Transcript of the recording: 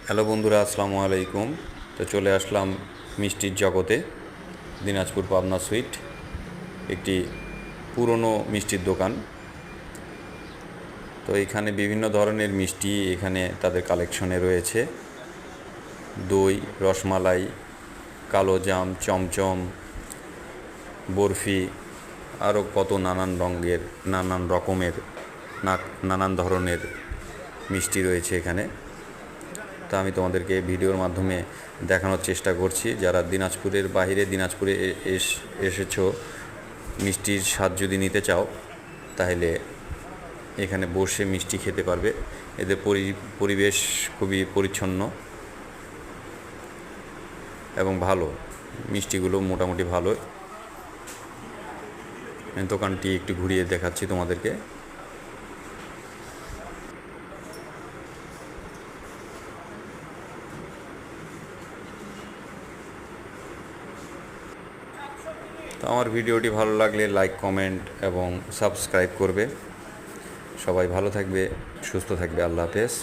Hello বন্ধুরা, আসসালামু আলাইকুম। তো চলে আসলাম মিষ্টির জগতে। দিনাজপুর পাবনা সুইট একটি পুরনো মিষ্টির দোকান। তো এখানে বিভিন্ন ধরনের মিষ্টি এখানে তাদের কালেকশনে রয়েছে। দই, রসমালাই, কালোজাম, চমচম, বরফি, আরও কত নানান রকমের নানান ধরনের মিষ্টি রয়েছে এখানে। তা আমি তোমাদেরকে ভিডিওর মাধ্যমে দেখানোর চেষ্টা করছি। যারা দিনাজপুরের বাইরে দিনাজপুরে এসেছো, মিষ্টির স্বাদ যদি নিতে চাও তাহলে এখানে বসে মিষ্টি খেতে পারবে। এদের পরিবেশ খুবই পরিচ্ছন্ন এবং ভালো, মিষ্টিগুলো মোটামুটি ভালো। দোকানটি একটু ঘুরিয়ে দেখাচ্ছি তোমাদেরকে। তো আমার ভিডিওটি ভালো লাগলে লাইক, কমেন্ট এবং সাবস্ক্রাইব করবে। সবাই ভালো থাকবে, সুস্থ থাকবে। আল্লাহ হাফেজ।